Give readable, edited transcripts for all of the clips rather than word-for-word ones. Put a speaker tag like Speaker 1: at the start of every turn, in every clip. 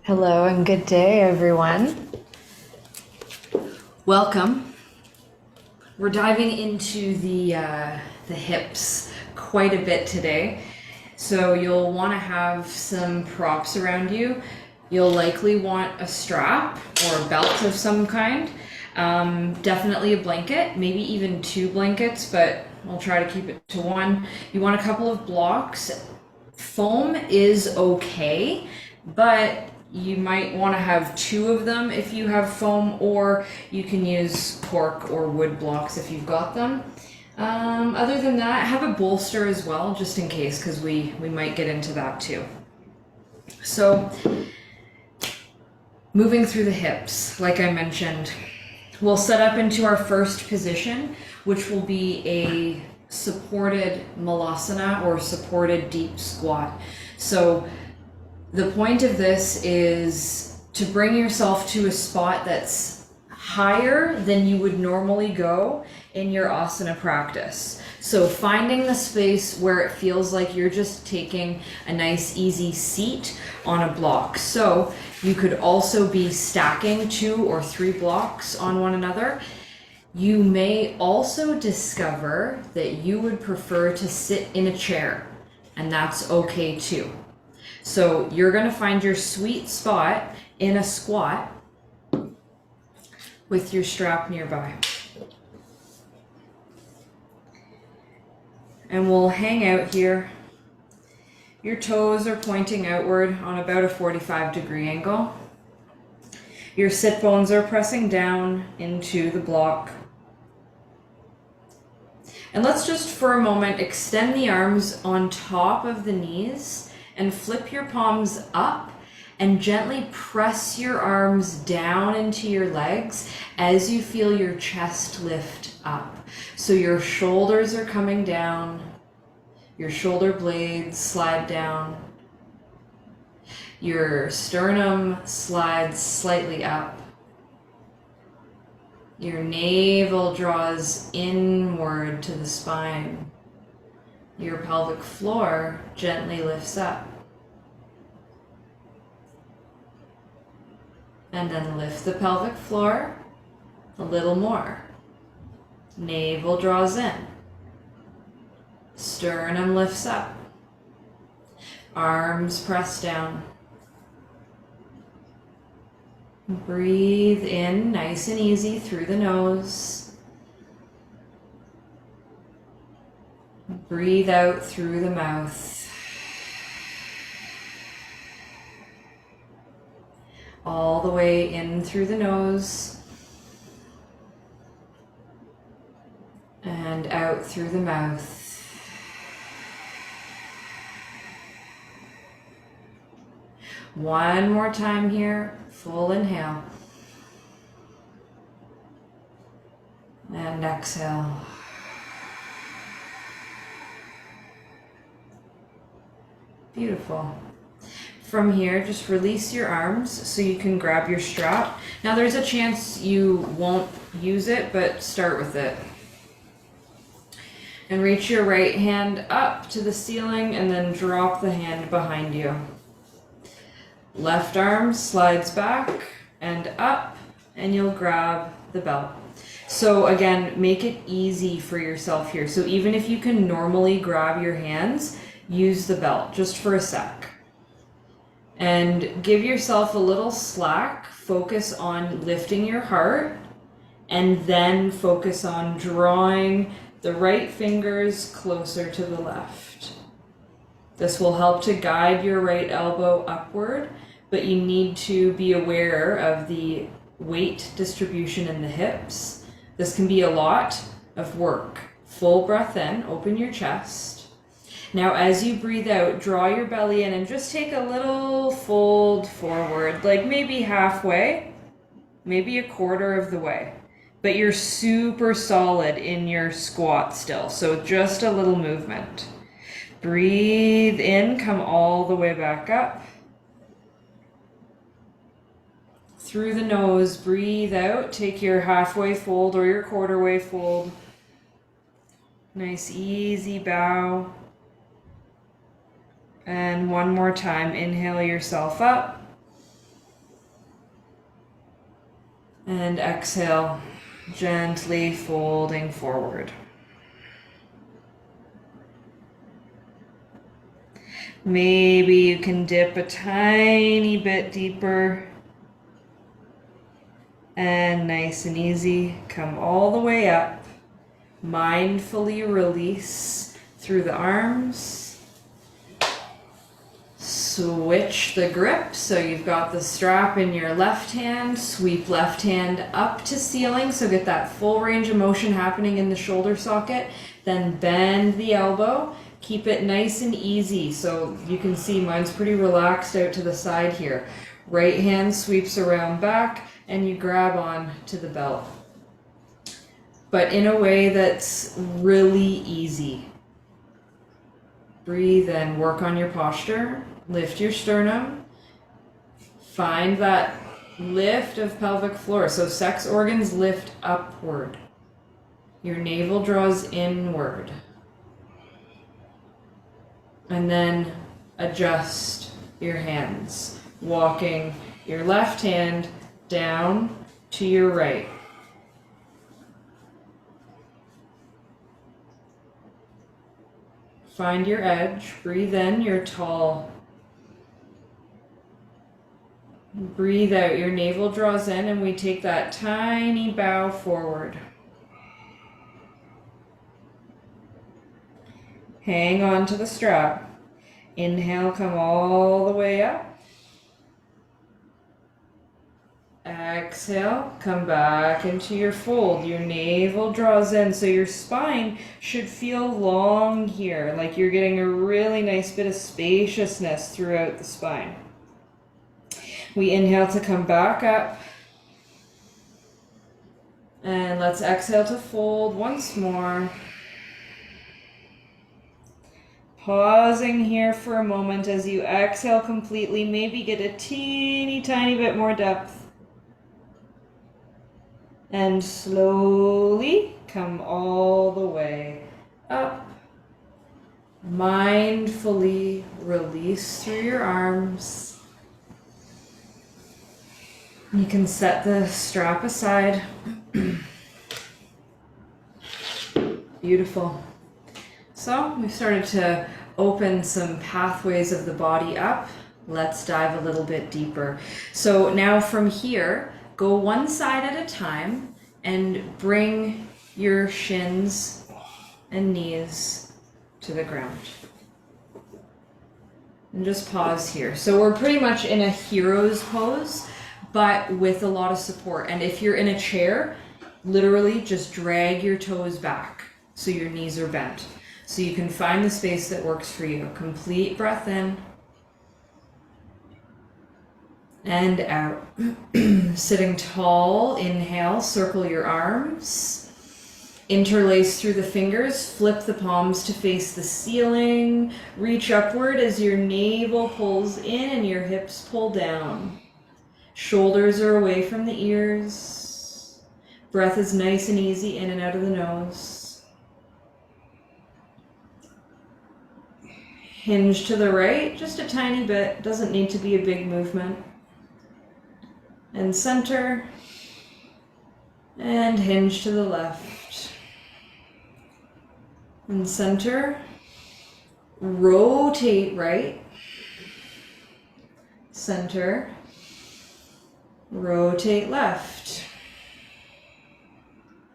Speaker 1: Hello and good day, everyone. Welcome. We're diving into the hips quite a bit today. So you'll want to have some props around you. You'll likely want a strap or a belt of some kind. Definitely a blanket, maybe even two blankets, but I'll try to keep it to one. You want a couple of blocks. Foam is okay, but you might want to have two of them if you have foam, or you can use cork or wood blocks if you've got them. Other than that, have a bolster as well, just in case, because we might get into that too. So, moving through the hips, like I mentioned, we'll set up into our first position, which will be a supported malasana or supported deep squat. So the point of this is to bring yourself to a spot that's higher than you would normally go in your asana practice. So finding the space where it feels like you're just taking a nice easy seat on a block. So you could also be stacking 2 or 3 blocks on one another. You may also discover that you would prefer to sit in a chair, and that's okay too. So you're going to find your sweet spot in a squat with your strap nearby. And we'll hang out here. Your toes are pointing outward on about a 45-degree angle. Your sit bones are pressing down into the block. And let's just for a moment extend the arms on top of the knees and flip your palms up and gently press your arms down into your legs as you feel your chest lift up. So your shoulders are coming down, your shoulder blades slide down, your sternum slides slightly up, your navel draws inward to the spine. Your pelvic floor gently lifts up. And then lift the pelvic floor a little more. Navel draws in. Sternum lifts up. Arms press down. Breathe in nice and easy through the nose. Breathe out through the mouth. All the way in through the nose and out through the mouth. One more time here, full inhale and exhale. Beautiful. From here, just release your arms so you can grab your strap. Now there's a chance you won't use it, but start with it. And reach your right hand up to the ceiling and then drop the hand behind you. Left arm slides back and up, and you'll grab the belt. So again, make it easy for yourself here. So even if you can normally grab your hands, use the belt just for a sec. And give yourself a little slack. Focus on lifting your heart, and then focus on drawing the right fingers closer to the left. This will help to guide your right elbow upward, but you need to be aware of the weight distribution in the hips. This can be a lot of work. Full breath in, open your chest. Now as you breathe out, draw your belly in and just take a little fold forward, like maybe halfway, maybe a quarter of the way. But you're super solid in your squat still, so just a little movement. Breathe in, come all the way back up. Through the nose, breathe out, take your halfway fold or your quarter way fold. Nice easy bow. And one more time, inhale yourself up. And exhale, gently folding forward. Maybe you can dip a tiny bit deeper. And nice and easy, come all the way up. Mindfully release through the arms. Switch the grip, so you've got the strap in your left hand. Sweep left hand up to ceiling, so get that full range of motion happening in the shoulder socket. Then bend the elbow. Keep it nice and easy, so you can see mine's pretty relaxed out to the side here. Right hand sweeps around back, and you grab on to the belt. But in a way that's really easy. Breathe in, work on your posture, lift your sternum, find that lift of pelvic floor. So sex organs lift upward. Your navel draws inward. And then adjust your hands, walking your left hand down to your right. Find your edge, breathe in, you're tall. Breathe out, your navel draws in, and we take that tiny bow forward. Hang on to the strap. Inhale, come all the way up. Exhale, come back into your fold. Your navel draws in, so your spine should feel long here, like you're getting a really nice bit of spaciousness throughout the spine. We inhale to come back up. And let's exhale to fold once more. Pausing here for a moment as you exhale completely, maybe get a teeny tiny bit more depth. And slowly come all the way up. Mindfully release through your arms. You can set the strap aside. Beautiful. So we've started to open some pathways of the body up. Let's dive a little bit deeper. So now from here, go one side at a time and bring your shins and knees to the ground. And just pause here. So we're pretty much in a hero's pose, but with a lot of support. And if you're in a chair, literally just drag your toes back so your knees are bent. So you can find the space that works for you. Complete breath in and out. Sitting tall, inhale, circle your arms. Interlace through the fingers, flip the palms to face the ceiling. Reach upward as your navel pulls in and your hips pull down. Shoulders are away from the ears. Breath is nice and easy in and out of the nose. Hinge to the right, just a tiny bit, doesn't need to be a big movement. And center, and hinge to the left. And center, rotate right, center, rotate left,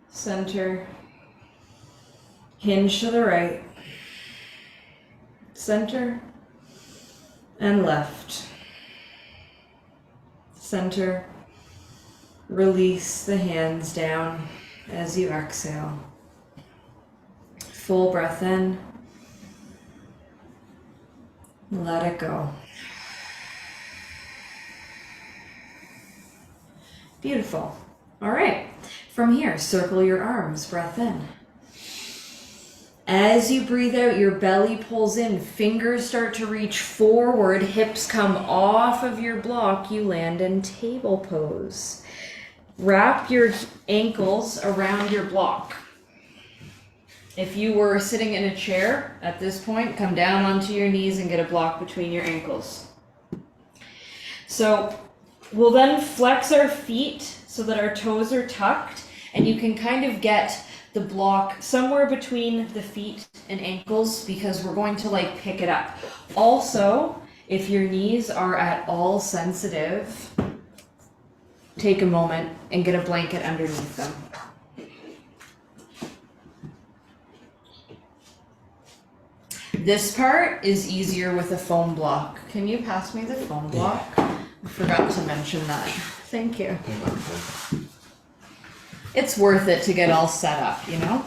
Speaker 1: center, hinge to the right, center, and left, center. Release the hands down as you exhale. Full breath in. Let it go. Beautiful. All right. From here, circle your arms, breath in. As you breathe out, your belly pulls in, fingers start to reach forward, hips come off of your block, you land in table pose. Wrap your ankles around your block. If you were sitting in a chair at this point, come down onto your knees and get a block between your ankles. So we'll then flex our feet so that our toes are tucked, and you can kind of get the block somewhere between the feet and ankles because we're going to like pick it up. Also, if your knees are at all sensitive, take a moment and get a blanket underneath them. This part is easier with a foam block. Can you pass me the foam block? I forgot to mention that. Thank you. It's worth it to get all set up, you know?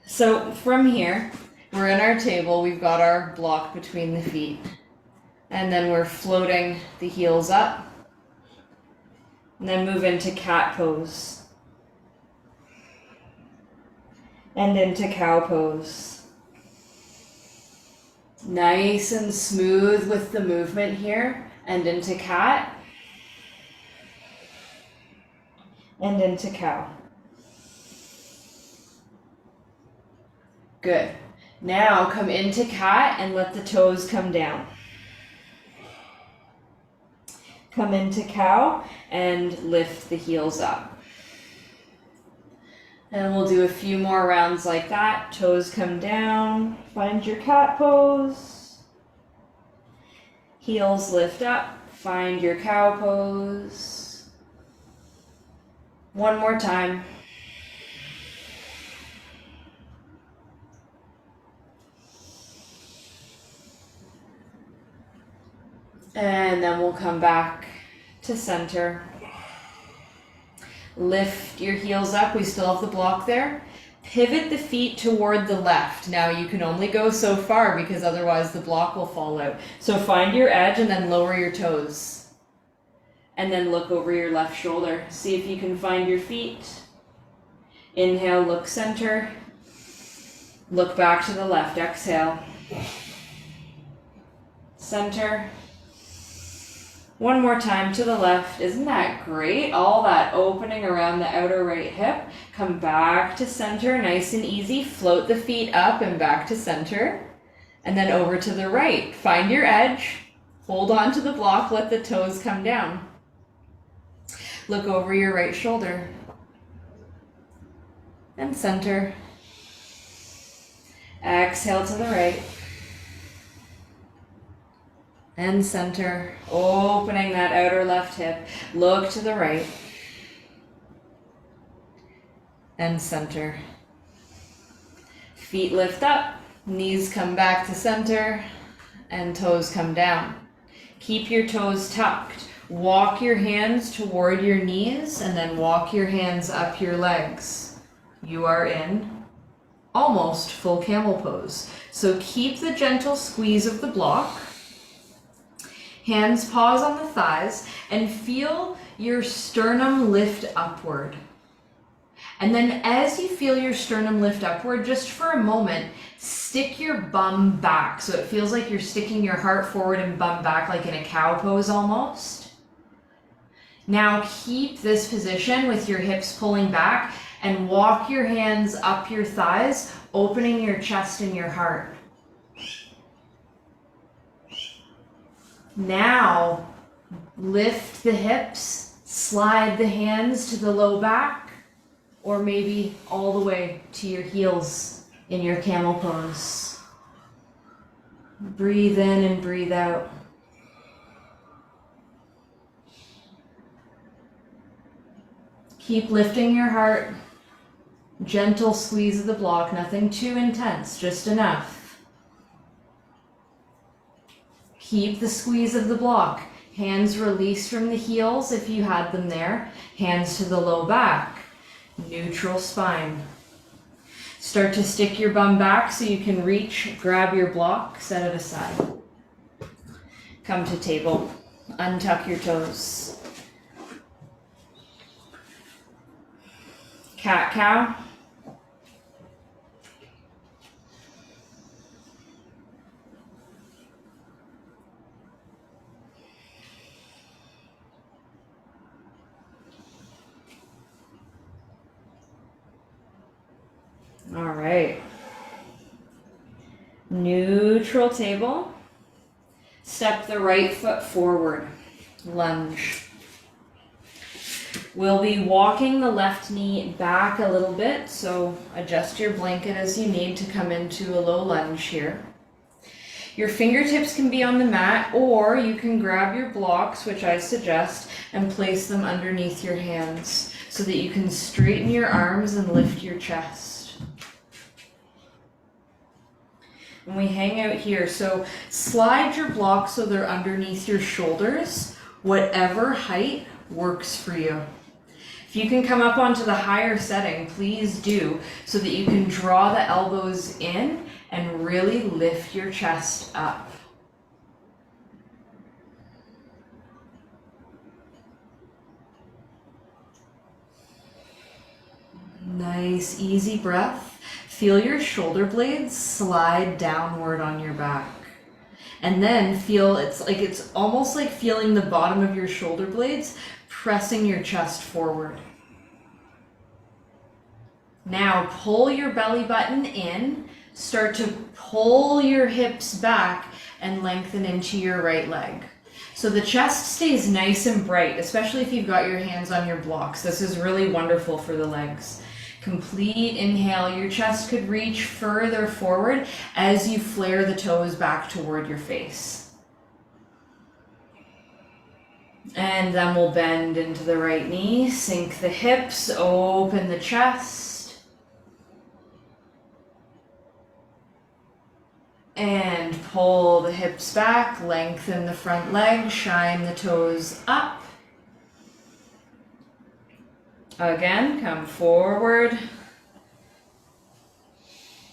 Speaker 1: So from here, we're in our table, we've got our block between the feet, and then we're floating the heels up, and then move into cat pose, and into cow pose. Nice and smooth with the movement here, and into cat, and into cow. Good. Now come into cat and let the toes come down. Come into cow and lift the heels up. And we'll do a few more rounds like that. Toes come down, find your cat pose. Heels lift up, find your cow pose. One more time. And then we'll come back to center. Lift your heels up. We still have the block there. Pivot the feet toward the left. Now you can only go so far because otherwise the block will fall out. So find your edge and then lower your toes. And then look over your left shoulder. See if you can find your feet. Inhale, look center. Look back to the left. Exhale. Center. One more time to the left. Isn't that great? All that opening around the outer right hip. Come back to center, nice and easy. Float the feet up and back to center. And then over to the right. Find your edge. Hold on to the block. Let the toes come down. Look over your right shoulder. And center. Exhale to the right. And center, opening that outer left hip. Look to the right. And center. Feet lift up, knees come back to center, and toes come down. Keep your toes tucked. Walk your hands toward your knees, and then walk your hands up your legs. You are in almost full camel pose. So keep the gentle squeeze of the block. Hands pause on the thighs and feel your sternum lift upward. And then as you feel your sternum lift upward, just for a moment, stick your bum back. So it feels like you're sticking your heart forward and bum back like in a cow pose almost. Now keep this position with your hips pulling back and walk your hands up your thighs, opening your chest and your heart. Now, lift the hips, slide the hands to the low back, or maybe all the way to your heels in your camel pose. Breathe in and breathe out. Keep lifting your heart. Gentle squeeze of the block, nothing too intense, just enough. Keep the squeeze of the block. Hands release from the heels if you had them there. Hands to the low back. Neutral spine. Start to stick your bum back so you can reach, grab your block, set it aside. Come to table. Untuck your toes. Cat cow. All right. Neutral table. Step the right foot forward. Lunge. We'll be walking the left knee back a little bit, so adjust your blanket as you need to come into a low lunge here. Your fingertips can be on the mat, or you can grab your blocks, which I suggest, and place them underneath your hands so that you can straighten your arms and lift your chest. And we hang out here, so slide your blocks so they're underneath your shoulders, whatever height works for you. If you can come up onto the higher setting, please do, so that you can draw the elbows in and really lift your chest up. Nice, easy breath. Feel your shoulder blades slide downward on your back. And then feel, it's almost like feeling the bottom of your shoulder blades pressing your chest forward. Now pull your belly button in, start to pull your hips back and lengthen into your right leg. So the chest stays nice and bright, especially if you've got your hands on your blocks. This is really wonderful for the legs. Complete inhale, your chest could reach further forward as you flare the toes back toward your face. And then we'll bend into the right knee, sink the hips, open the chest. And pull the hips back, lengthen the front leg, shine the toes up. Again, come forward.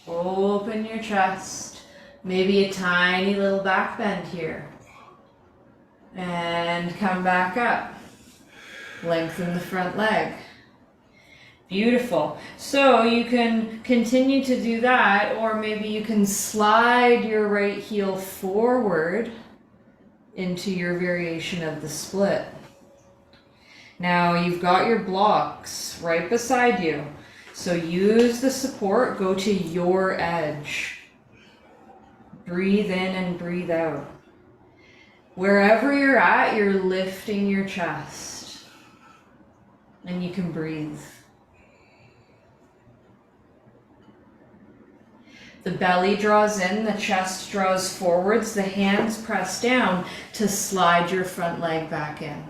Speaker 1: Open your chest. Maybe a tiny little back bend here. And come back up. Lengthen the front leg. Beautiful. So you can continue to do that, or maybe you can slide your right heel forward into your variation of the split. Now you've got your blocks right beside you. So use the support, go to your edge. Breathe in and breathe out. Wherever you're at, you're lifting your chest. And you can breathe. The belly draws in, the chest draws forwards, the hands press down to slide your front leg back in.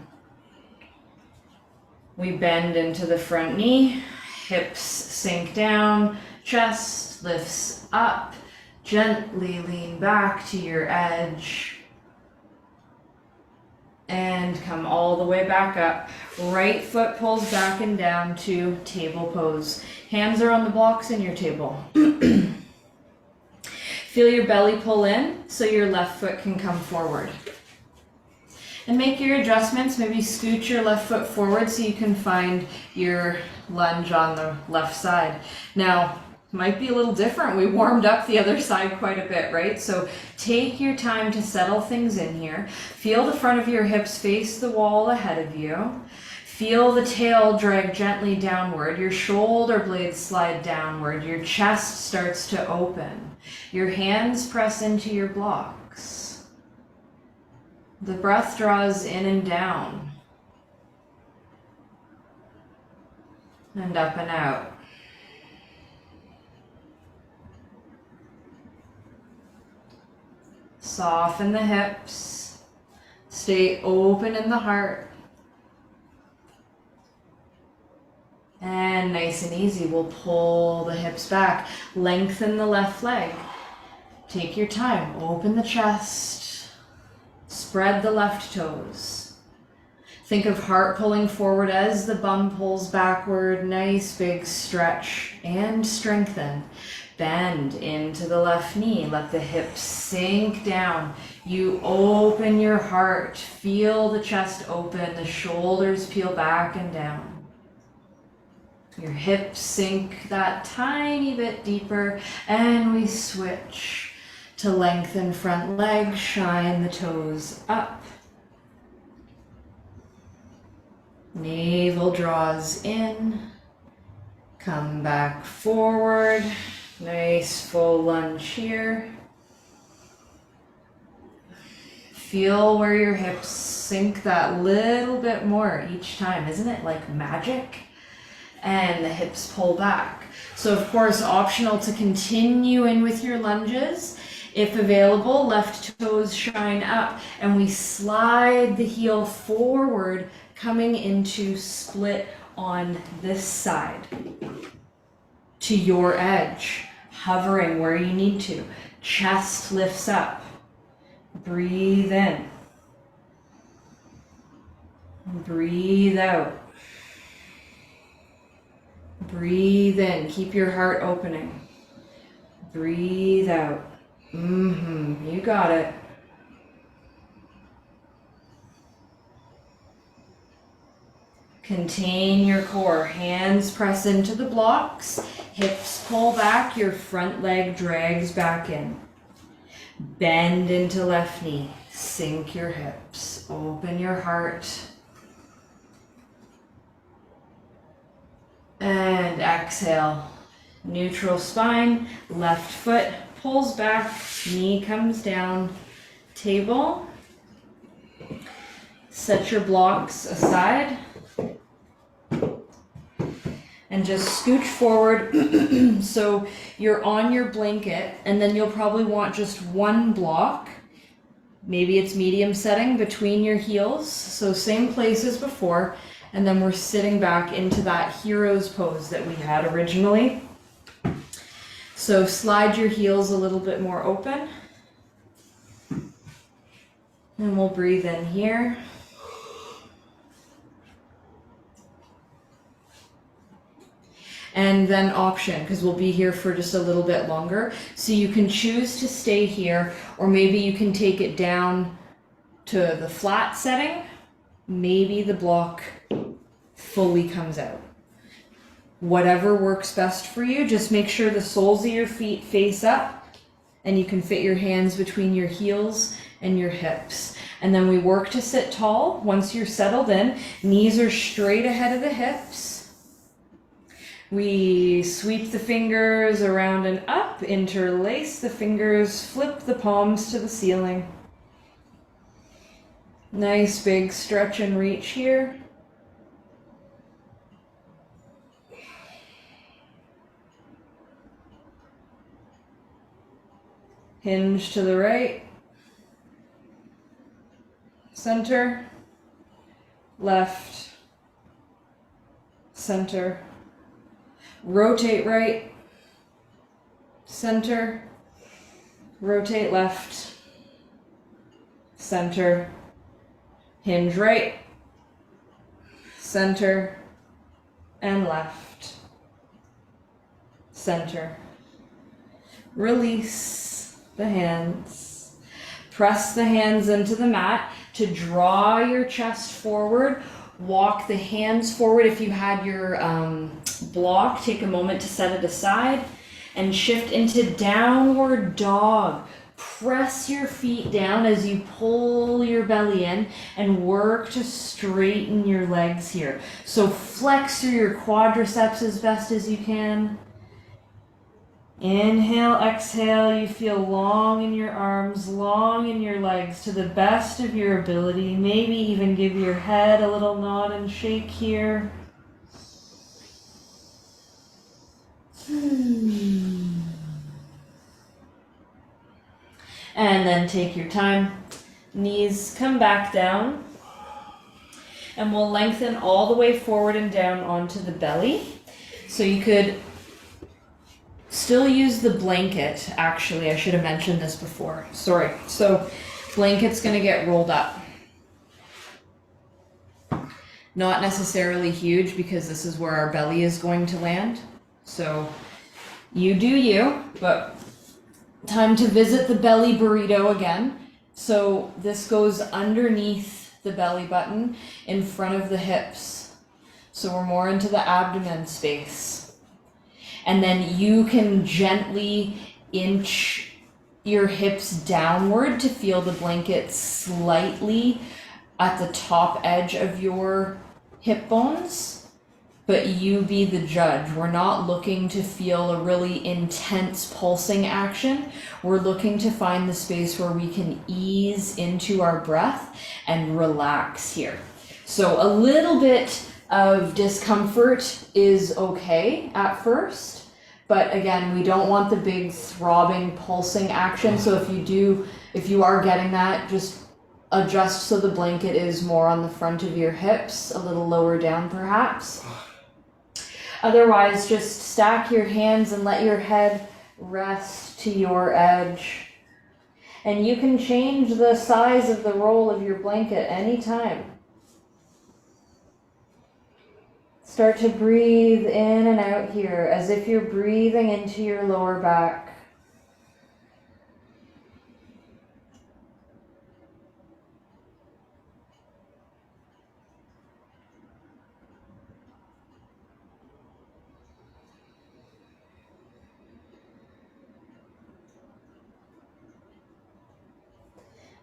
Speaker 1: We bend into the front knee, hips sink down, chest lifts up, gently lean back to your edge. And come all the way back up. Right foot pulls back and down to table pose. Hands are on the blocks in your table. Feel your belly pull in so your left foot can come forward. And make your adjustments. Maybe scoot your left foot forward so you can find your lunge on the left side. Now, might be a little different. We warmed up the other side quite a bit, right? So take your time to settle things in here. Feel the front of your hips face the wall ahead of you. Feel the tail drag gently downward. Your shoulder blades slide downward. Your chest starts to open. Your hands press into your blocks. The breath draws in and down. And up and out. Soften the hips. Stay open in the heart. And nice and easy, we'll pull the hips back. Lengthen the left leg. Take your time. Open the chest. Spread the left toes. Think of heart pulling forward as the bum pulls backward. Nice big stretch and strengthen. Bend into the left knee. Let the hips sink down. You open your heart. Feel the chest open. The shoulders peel back and down. Your hips sink that tiny bit deeper, and we switch to lengthen front leg, shine the toes up. Navel draws in, come back forward, nice full lunge here. Feel where your hips sink that little bit more each time. Isn't it like magic? And the hips pull back. So of course, optional to continue in with your lunges. If available, left toes shine up and we slide the heel forward, coming into split on this side to your edge, hovering where you need to. Chest lifts up. Breathe in. Breathe out. Breathe in. Keep your heart opening. Breathe out. You got it. Contain your core. Hands press into the blocks. Hips pull back. Your front leg drags back in. Bend into left knee. Sink your hips. Open your heart. And exhale. Neutral spine. Left foot pulls back. Knee comes down. Table. Set your blocks aside. And just scooch forward so you're on your blanket, and then you'll probably want just one block. Maybe it's medium setting between your heels. So same place as before. And then we're sitting back into that hero's pose that we had originally. So slide your heels a little bit more open. And we'll breathe in here. And then option, because we'll be here for just a little bit longer. So you can choose to stay here, or maybe you can take it down to the flat setting. Maybe the block fully comes out. Whatever works best for you, just make sure the soles of your feet face up and you can fit your hands between your heels and your hips. And then we work to sit tall. Once you're settled in, knees are straight ahead of the hips. We sweep the fingers around and up, interlace the fingers, flip the palms to the ceiling. Nice big stretch and reach here. Hinge to the right. Center. Left. Center. Rotate right, center, rotate left, center, hinge right, center, and left, center. Release the hands. Press the hands into the mat to draw your chest forward. Walk the hands forward. If you had your block, take a moment to set it aside and shift into downward dog. Press your feet down as you pull your belly in and work to straighten your legs here. So flex through your quadriceps as best as you can. Inhale, exhale, you feel long in your arms, long in your legs to the best of your ability. Maybe even give your head a little nod and shake here. And then take your time. Knees come back down. And we'll lengthen all the way forward and down onto the belly. So you could still use the blanket. Actually, I should have mentioned this before. Sorry. So blanket's going to get rolled up. Not necessarily huge because this is where our belly is going to land. So you do you, but time to visit the belly burrito again. So this goes underneath the belly button in front of the hips. So we're more into the abdomen space. And then you can gently inch your hips downward to feel the blanket slightly at the top edge of your hip bones, but you be the judge. We're not looking to feel a really intense pulsing action. We're looking to find the space where we can ease into our breath and relax here. So a little bit of discomfort is okay at first, but again, we don't want the big throbbing, pulsing action. So if you are getting that, just adjust so the blanket is more on the front of your hips, a little lower down perhaps. Otherwise, just stack your hands and let your head rest to your edge. And you can change the size of the roll of your blanket anytime. Start to breathe in and out here as if you're breathing into your lower back.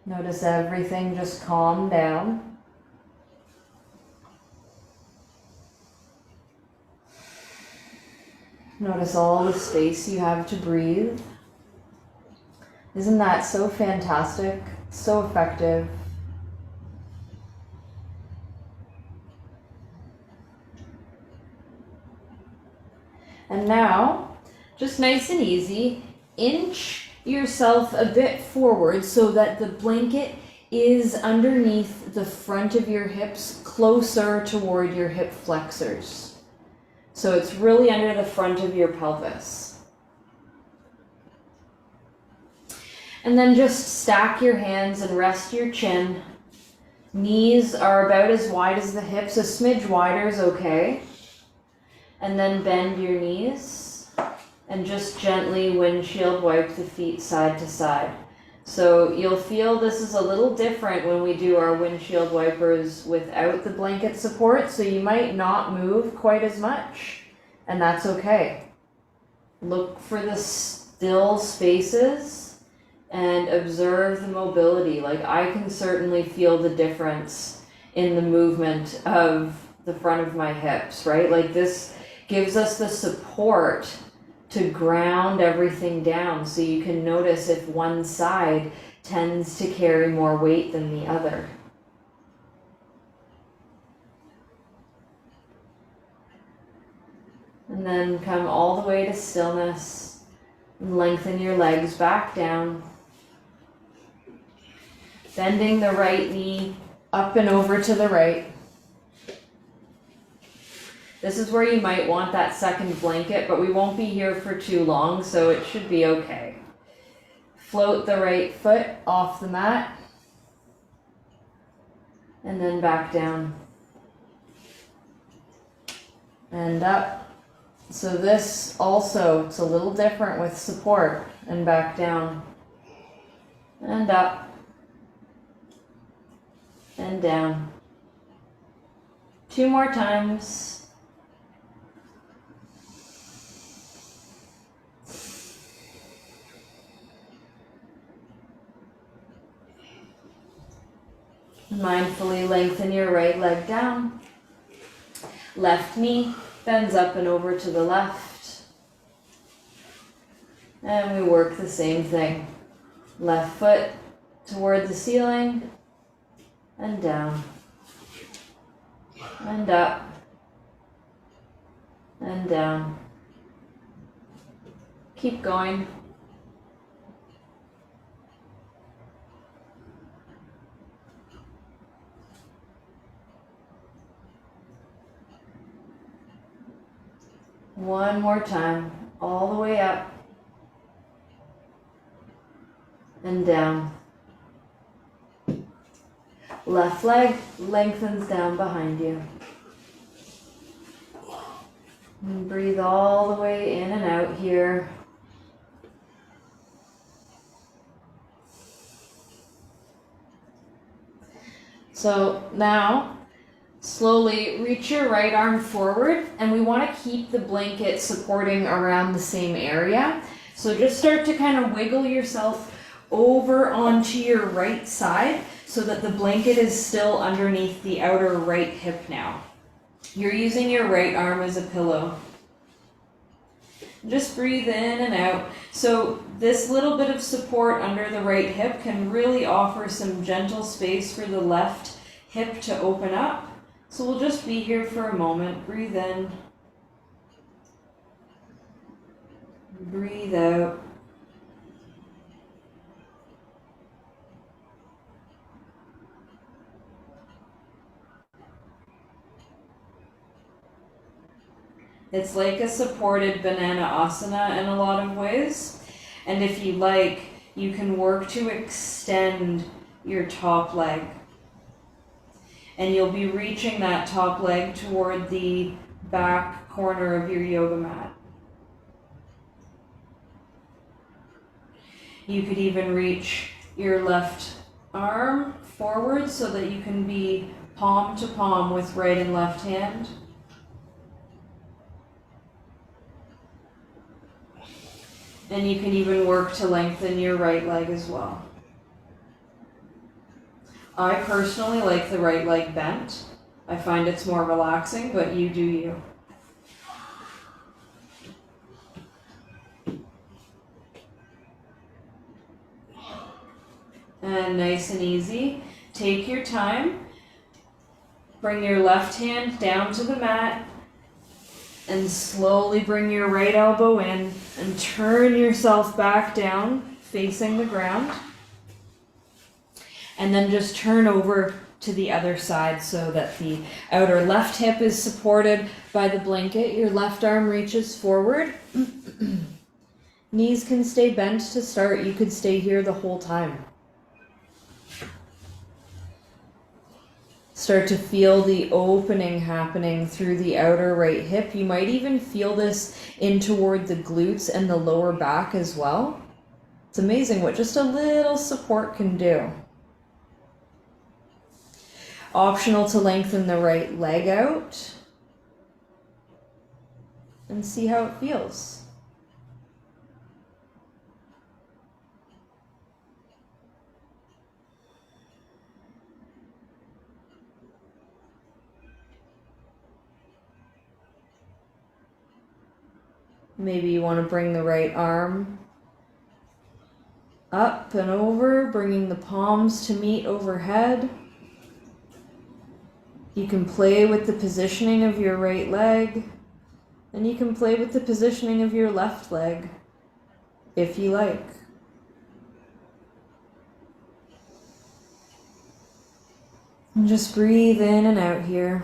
Speaker 1: Notice everything just calm down. Notice all the space you have to breathe. Isn't that so fantastic? So effective. And now, just nice and easy, inch yourself a bit forward so that the blanket is underneath the front of your hips, closer toward your hip flexors. So it's really under the front of your pelvis. And then just stack your hands and rest your chin. Knees are about as wide as the hips, a smidge wider is okay. And then bend your knees. And just gently windshield wipe the feet side to side. So you'll feel this is a little different when we do our windshield wipers without the blanket support, so you might not move quite as much, and that's okay. Look for the still spaces and observe the mobility. Like, I can certainly feel the difference in the movement of the front of my hips, right? Like, this gives us the support to ground everything down, so you can notice if one side tends to carry more weight than the other. And then come all the way to stillness. Lengthen your legs back down. Bending the right knee up and over to the right. This is where you might want that second blanket, but we won't be here for too long, so it should be okay. Float the right foot off the mat, and then back down. And up. So this also, it's a little different with support, and back down. And up. And down. 2 more times. Mindfully lengthen your right leg down. Left knee bends up and over to the left. And we work the same thing. Left foot toward the ceiling and down. And up. And down. Keep going. One more time, all the way up and down. Left leg lengthens down behind you. And breathe all the way in and out here. So now, slowly reach your right arm forward, and we want to keep the blanket supporting around the same area. So just start to kind of wiggle yourself over onto your right side so that the blanket is still underneath the outer right hip now. You're using your right arm as a pillow. Just breathe in and out. So this little bit of support under the right hip can really offer some gentle space for the left hip to open up. So we'll just be here for a moment. Breathe in. Breathe out. It's like a supported banana asana in a lot of ways. And if you like, you can work to extend your top leg. And you'll be reaching that top leg toward the back corner of your yoga mat. You could even reach your left arm forward so that you can be palm to palm with right and left hand. And you can even work to lengthen your right leg as well. I personally like the right leg bent. I find it's more relaxing, but you do you. And nice and easy. Take your time. Bring your left hand down to the mat. And slowly bring your right elbow in and turn yourself back down, facing the ground. And then just turn over to the other side so that the outer left hip is supported by the blanket. Your left arm reaches forward. Knees can stay bent to start. You could stay here the whole time. Start to feel the opening happening through the outer right hip. You might even feel this in toward the glutes and the lower back as well. It's amazing what just a little support can do. Optional to lengthen the right leg out and see how it feels. Maybe you want to bring the right arm up and over, bringing the palms to meet overhead. You can play with the positioning of your right leg, and you can play with the positioning of your left leg, if you like. And just breathe in and out here.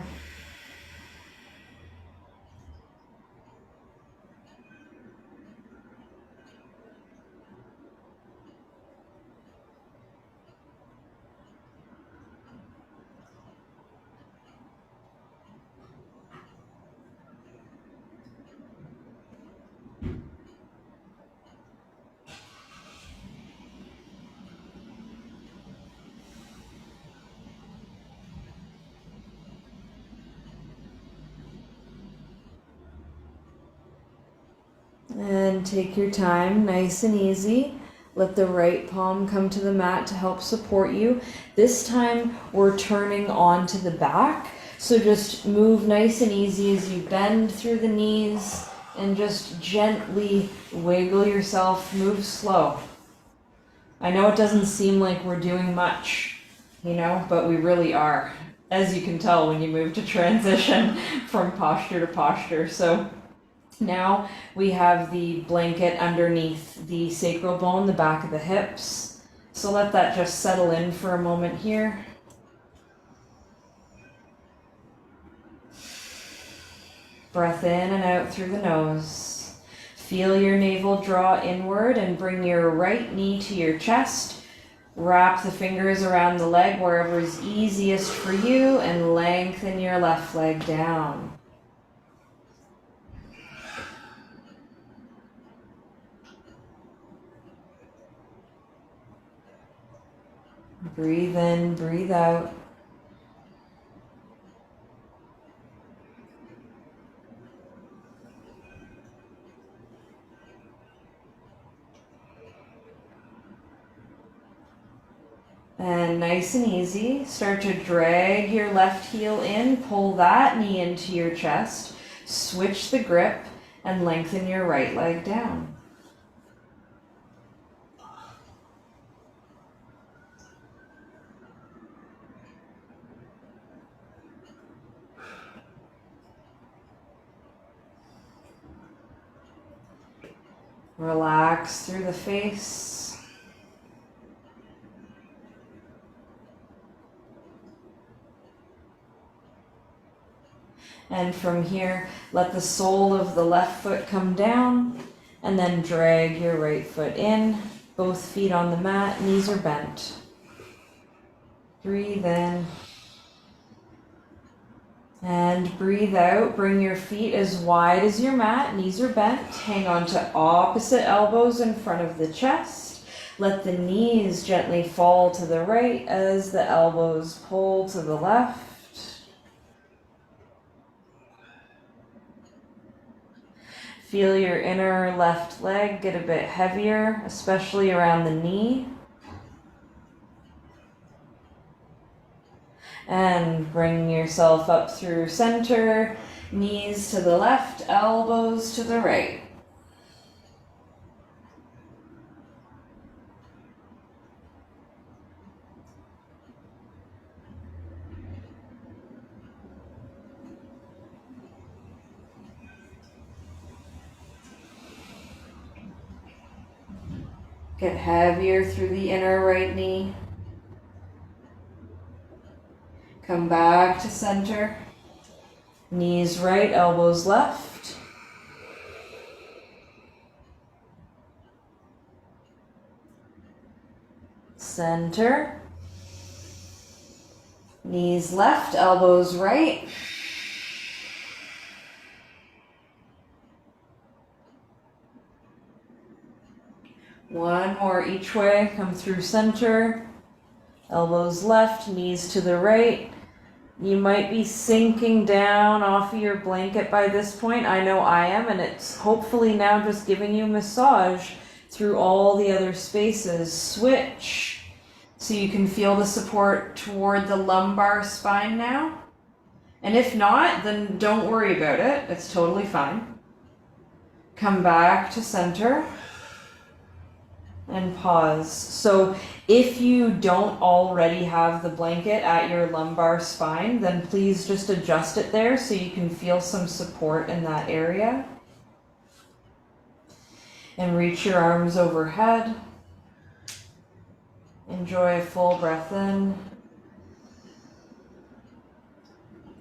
Speaker 1: And take your time, nice and easy. Let the right palm come to the mat to help support you. This time we're turning onto the back. So just move nice and easy as you bend through the knees and just gently wiggle yourself, move slow. I know it doesn't seem like we're doing much, but we really are, as you can tell when you move to transition from posture to posture. So now we have the blanket underneath the sacral bone, the back of the hips. So let that just settle in for a moment here. Breath in and out through the nose. Feel your navel draw inward and bring your right knee to your chest. Wrap the fingers around the leg wherever is easiest for you and lengthen your left leg down. Breathe in, breathe out. And nice and easy, start to drag your left heel in, pull that knee into your chest, switch the grip, And lengthen your right leg down. Relax through the face. And from here, let the sole of the left foot come down and then drag your right foot in. Both feet on the mat, knees are bent. Breathe in. And breathe out. Bring your feet as wide as your mat, knees are bent. Hang on to opposite elbows in front of the chest. Let the knees gently fall to the right as the elbows pull to the left. Feel your inner left leg get a bit heavier, especially around the knee. And bring yourself up through center, knees to the left, elbows to the right. Get heavier through the inner right knee. Come back to center. Knees right, elbows left. Center. Knees left, elbows right. One more each way. Come through center. Elbows left, knees to the right. You might be sinking down off of your blanket by this point. I know I am, and it's hopefully now just giving you massage through all the other spaces. Switch so you can feel the support toward the lumbar spine now. And if not, then don't worry about it. It's totally fine. Come back to center. And pause. So if you don't already have the blanket at your lumbar spine, then please just adjust it there so you can feel some support in that area. And reach your arms overhead. Enjoy a full breath in.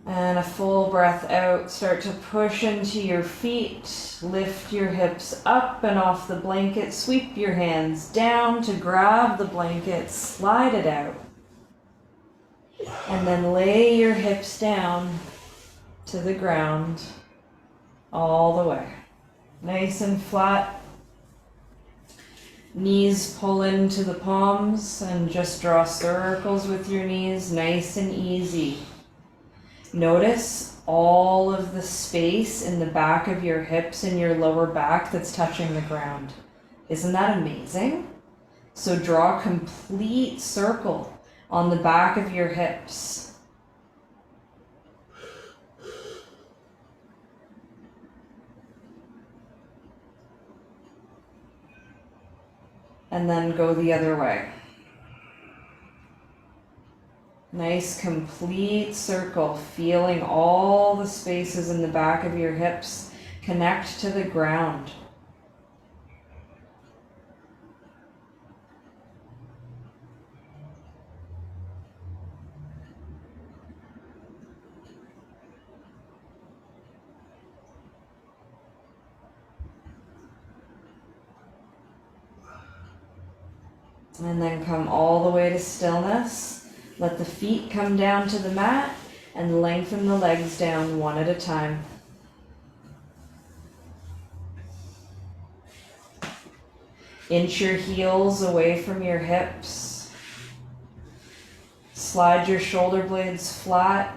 Speaker 1: And a full breath out. Start to push into your feet. Lift your hips up and off the blanket. Sweep your hands down to grab the blanket. Slide it out. And then lay your hips down to the ground all the way. Nice and flat. Knees pull into the palms and just draw circles with your knees. Nice and easy. Notice all of the space in the back of your hips and your lower back that's touching the ground. Isn't that amazing? So draw a complete circle on the back of your hips. And then go the other way. Nice complete circle, feeling all the spaces in the back of your hips connect to the ground. And then come all the way to stillness. Let the feet come down to the mat and lengthen the legs down one at a time. Inch your heels away from your hips. Slide your shoulder blades flat.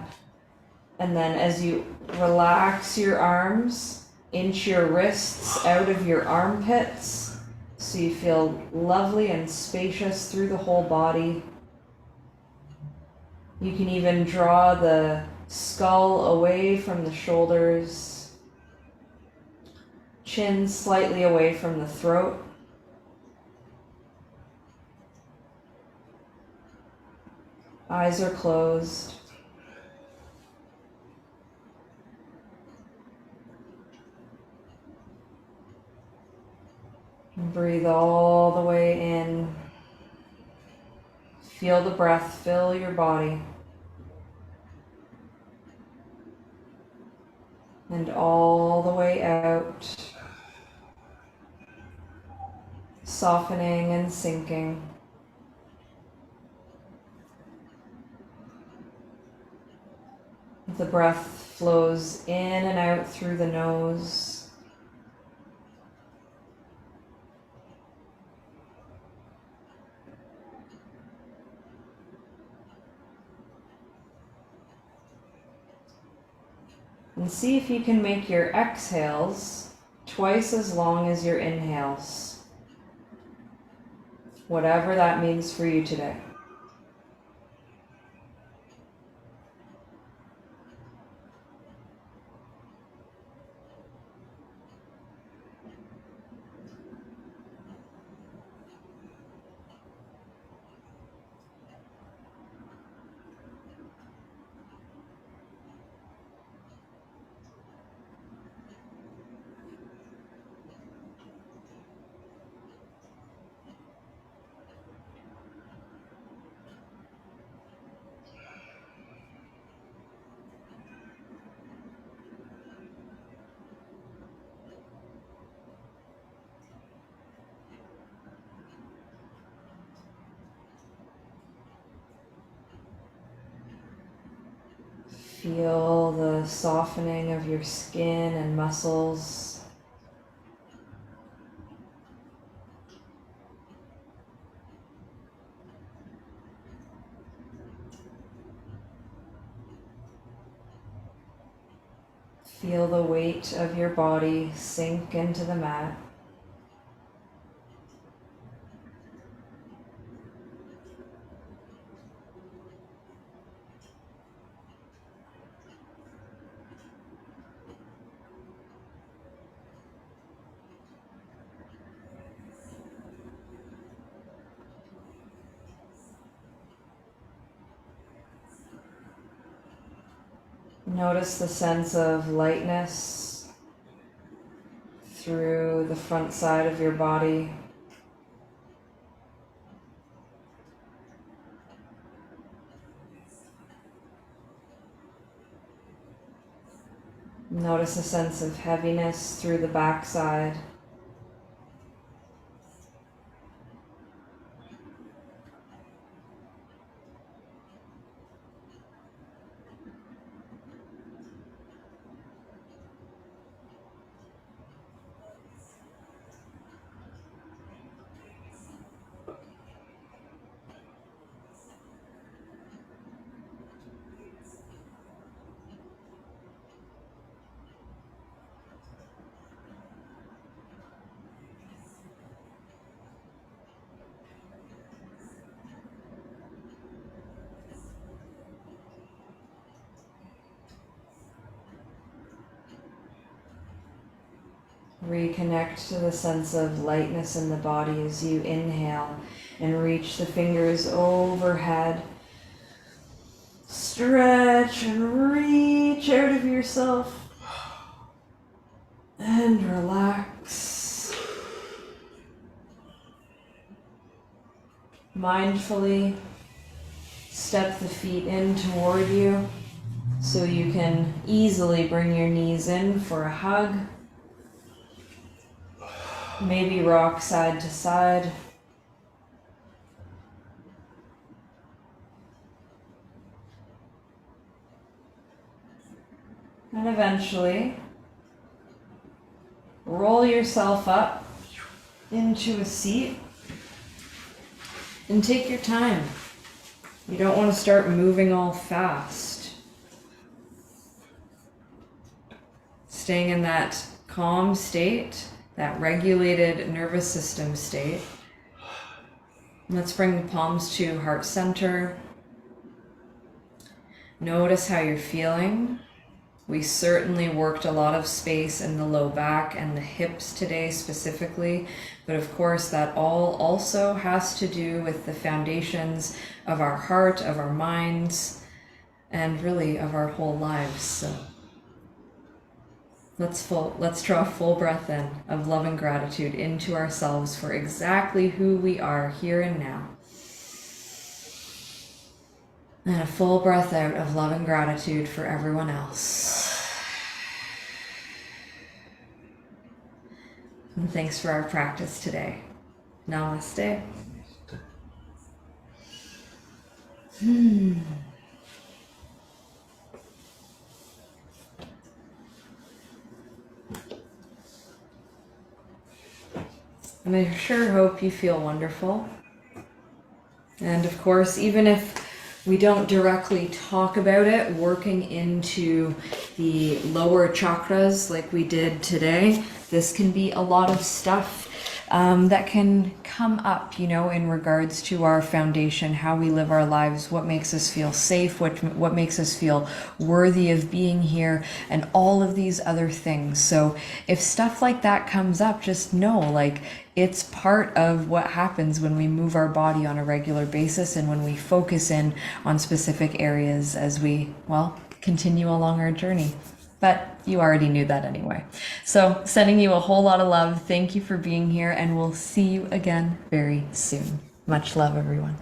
Speaker 1: And then as you relax your arms, inch your wrists out of your armpits so you feel lovely and spacious through the whole body. You can even draw the skull away from the shoulders. chin slightly away from the throat. Eyes are closed. And breathe all the way in. Feel the breath fill your body. And all the way out. Softening and sinking. The breath flows in and out through the nose. And see if you can make your exhales twice as long as your inhales. Whatever that means for you today. Feel the softening of your skin and muscles. Feel the weight of your body sink into the mat. Notice the sense of lightness through the front side of your body. Notice a sense of heaviness through the back side. Reconnect to the sense of lightness in the body as you inhale and reach the fingers overhead. Stretch and reach out of yourself and relax. Mindfully step the feet in toward you so you can easily bring your knees in for a hug. Maybe rock side to side. And eventually, roll yourself up into a seat and take your time. You don't want to start moving all fast. Staying in that calm state, that regulated nervous system state. Let's bring the palms to heart center. Notice how you're feeling. We certainly worked a lot of space in the low back and the hips today specifically, but of course that all also has to do with the foundations of our heart, of our minds, and really of our whole lives. So let's draw a full breath in of love and gratitude into ourselves for exactly who we are here and now. And a full breath out of love and gratitude for everyone else. And thanks for our practice today. Namaste. And I sure hope you feel wonderful. And of course, even if we don't directly talk about it, working into the lower chakras like we did today, this can be a lot of stuff that can come up, you know, in regards to our foundation, how we live our lives, what makes us feel safe, what makes us feel worthy of being here, and all of these other things. So if stuff like that comes up, just know, like, it's part of what happens when we move our body on a regular basis and when we focus in on specific areas as we, well, continue along our journey. But you already knew that anyway. So sending you a whole lot of love. Thank you for being here, and we'll see you again very soon. Much love, everyone.